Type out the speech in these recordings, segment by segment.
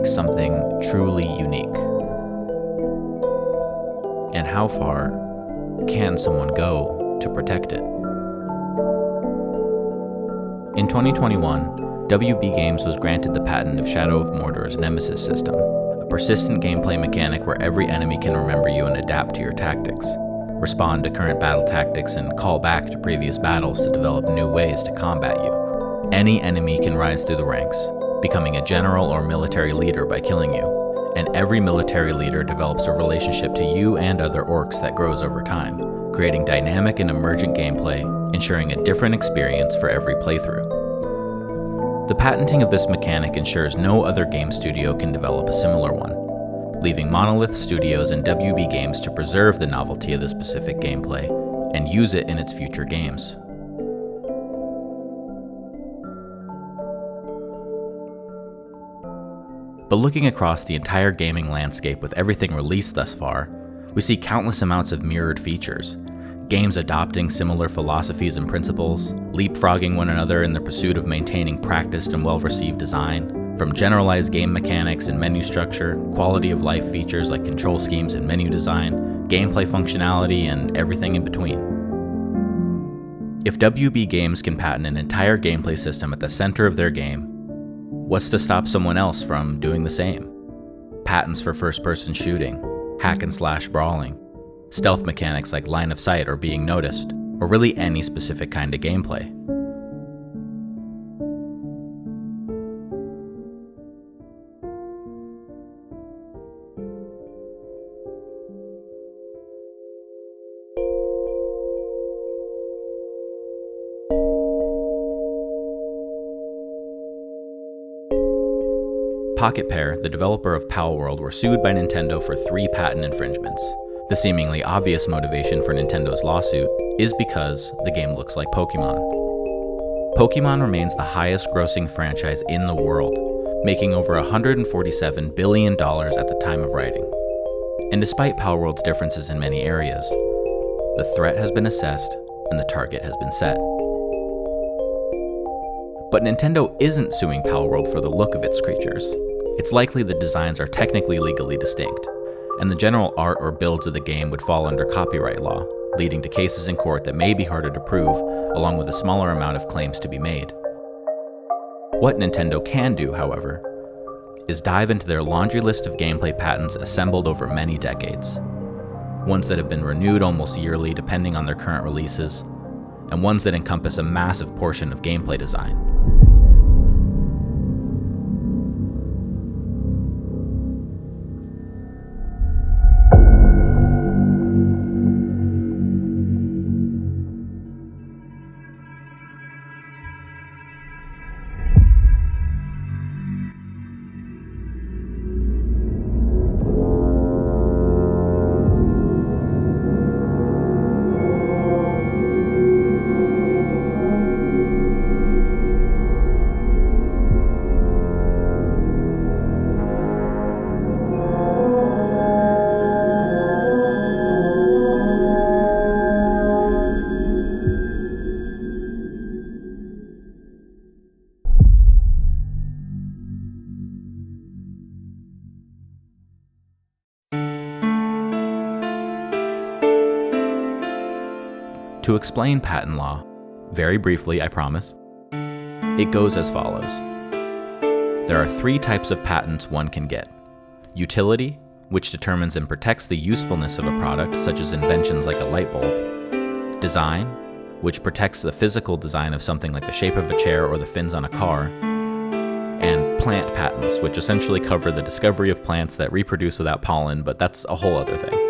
makes something truly unique? And how far can someone go to protect it? In 2021, WB Games was granted the patent of Shadow of Mordor's Nemesis system, a persistent gameplay mechanic where every enemy can remember you and adapt to your tactics, respond to current battle tactics, and call back to previous battles to develop new ways to combat you. Any enemy can rise through the ranks, becoming a general or military leader by killing you, and every military leader develops a relationship to you and other orcs that grows over time, creating dynamic and emergent gameplay, ensuring a different experience for every playthrough. The patenting of this mechanic ensures no other game studio can develop a similar one, leaving Monolith Studios and WB Games to preserve the novelty of this specific gameplay and use it in its future games. But looking across the entire gaming landscape with everything released thus far, we see countless amounts of mirrored features, games adopting similar philosophies and principles, leapfrogging one another in the pursuit of maintaining practiced and well-received design, from generalized game mechanics and menu structure, quality of life features like control schemes and menu design, gameplay functionality, and everything in between. If WB Games can patent an entire gameplay system at the center of their game, what's to stop someone else from doing the same? Patents for first-person shooting, hack-and-slash brawling, stealth mechanics like line of sight or being noticed, or really any specific kind of gameplay. Pocket Pair, the developer of Palworld, were sued by Nintendo for 3 patent infringements. The seemingly obvious motivation for Nintendo's lawsuit is because the game looks like Pokemon. Pokemon remains the highest-grossing franchise in the world, making over $147 billion at the time of writing. And despite Palworld's differences in many areas, the threat has been assessed and the target has been set. But Nintendo isn't suing Palworld for the look of its creatures. It's likely the designs are technically legally distinct, and the general art or builds of the game would fall under copyright law, leading to cases in court that may be harder to prove, along with a smaller amount of claims to be made. What Nintendo can do, however, is dive into their laundry list of gameplay patents assembled over many decades, ones that have been renewed almost yearly depending on their current releases, and ones that encompass a massive portion of gameplay design. To explain patent law, very briefly, I promise, it goes as follows. There are 3 types of patents one can get. Utility, which determines and protects the usefulness of a product, such as inventions like a light bulb. Design, which protects the physical design of something like the shape of a chair or the fins on a car. And plant patents, which essentially cover the discovery of plants that reproduce without pollen, but that's a whole other thing.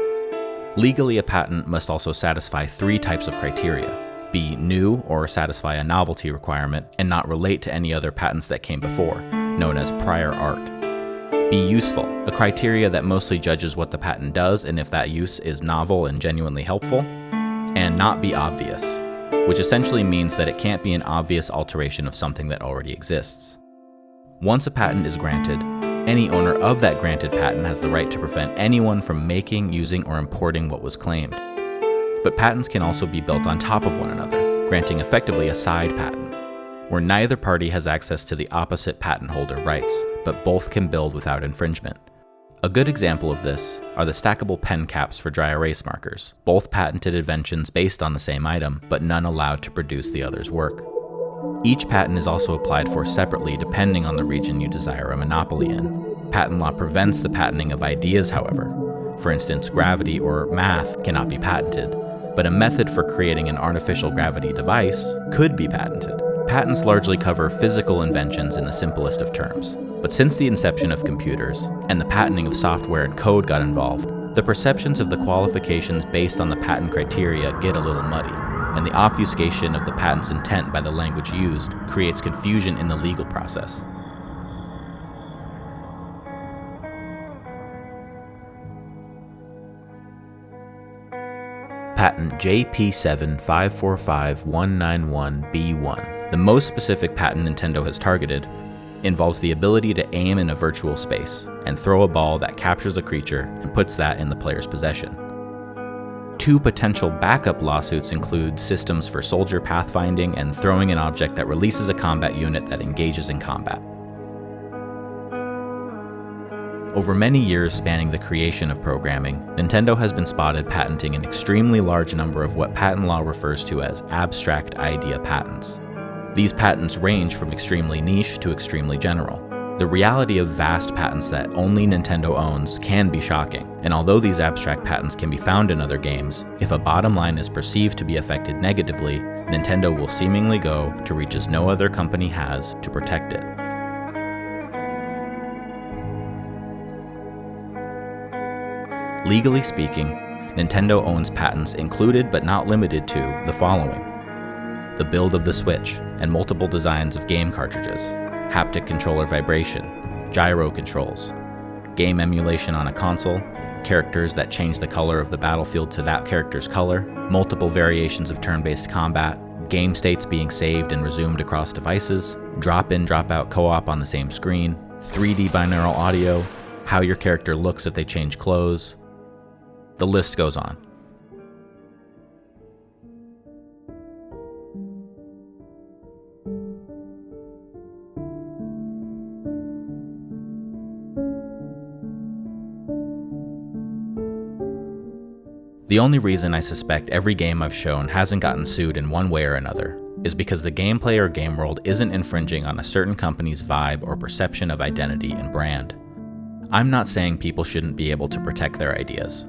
Legally, a patent must also satisfy 3 types of criteria: be new or satisfy a novelty requirement, and not relate to any other patents that came before, known as prior art. Be useful, a criteria that mostly judges what the patent does and if that use is novel and genuinely helpful. And not be obvious, which essentially means that it can't be an obvious alteration of something that already exists. Once a patent is granted, any owner of that granted patent has the right to prevent anyone from making, using, or importing what was claimed. But patents can also be built on top of one another, granting effectively a side patent. where neither party has access to the opposite patent holder rights, but both can build without infringement. A good example of this are the stackable pen caps for dry erase markers, both patented inventions based on the same item, but none allowed to produce the other's work. Each patent is also applied for separately depending on the region you desire a monopoly in. Patent law prevents the patenting of ideas, however. For instance, gravity or math cannot be patented, but a method for creating an artificial gravity device could be patented. Patents largely cover physical inventions in the simplest of terms. But since the inception of computers, and the patenting of software and code got involved, the perceptions of the qualifications based on the patent criteria get a little muddy, and the obfuscation of the patent's intent by the language used creates confusion in the legal process. Patent JP7545191B1, the most specific patent Nintendo has targeted, involves the ability to aim in a virtual space and throw a ball that captures a creature and puts that in the player's possession. Two potential backup lawsuits include systems for soldier pathfinding and throwing an object that releases a combat unit that engages in combat. Over many years spanning the creation of programming, Nintendo has been spotted patenting an extremely large number of what patent law refers to as abstract idea patents. These patents range from extremely niche to extremely general. The reality of vast patents that only Nintendo owns can be shocking, and although these abstract patents can be found in other games, if a bottom line is perceived to be affected negatively, Nintendo will seemingly go to reaches no other company has to protect it. Legally speaking, Nintendo owns patents included but not limited to the following: the build of the Switch and multiple designs of game cartridges, haptic controller vibration, gyro controls, game emulation on a console, characters that change the color of the battlefield to that character's color, multiple variations of turn-based combat, game states being saved and resumed across devices, drop-in, drop-out co-op on the same screen, 3D binaural audio, how your character looks if they change clothes. The list goes on. The only reason I suspect every game I've shown hasn't gotten sued in one way or another is because the gameplay or game world isn't infringing on a certain company's vibe or perception of identity and brand. I'm not saying people shouldn't be able to protect their ideas,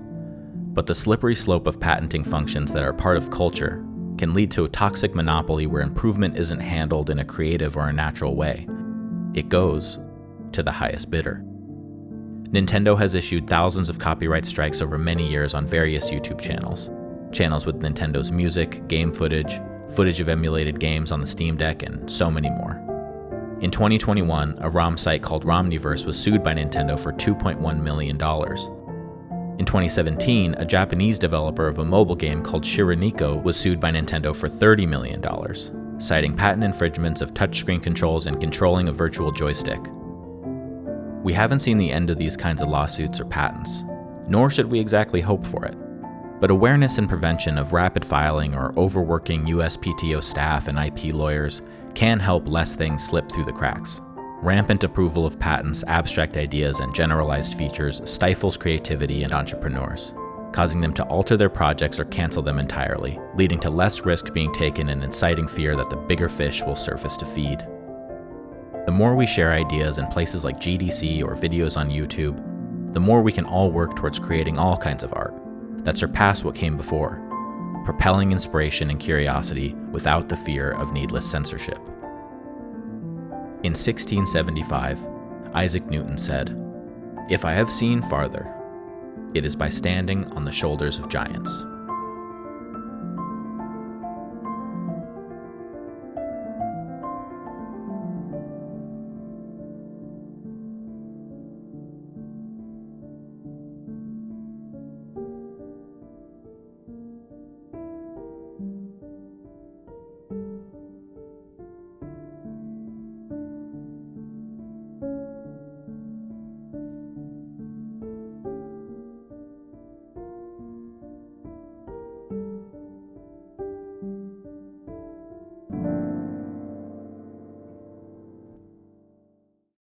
but the slippery slope of patenting functions that are part of culture can lead to a toxic monopoly where improvement isn't handled in a creative or a natural way. It goes to the highest bidder. Nintendo has issued thousands of copyright strikes over many years on various YouTube channels. Channels with Nintendo's music, game footage of emulated games on the Steam Deck, and so many more. In 2021, a ROM site called Romniverse was sued by Nintendo for $2.1 million. In 2017, a Japanese developer of a mobile game called Shireniko was sued by Nintendo for $30 million, citing patent infringements of touchscreen controls and controlling a virtual joystick. We haven't seen the end of these kinds of lawsuits or patents, nor should we exactly hope for it. But awareness and prevention of rapid filing or overworking USPTO staff and IP lawyers can help less things slip through the cracks. Rampant approval of patents, abstract ideas, and generalized features stifles creativity and entrepreneurs, causing them to alter their projects or cancel them entirely, leading to less risk being taken and inciting fear that the bigger fish will surface to feed. The more we share ideas in places like GDC or videos on YouTube, the more we can all work towards creating all kinds of art that surpass what came before, propelling inspiration and curiosity without the fear of needless censorship. In 1675, Isaac Newton said, "If I have seen farther, it is by standing on the shoulders of giants."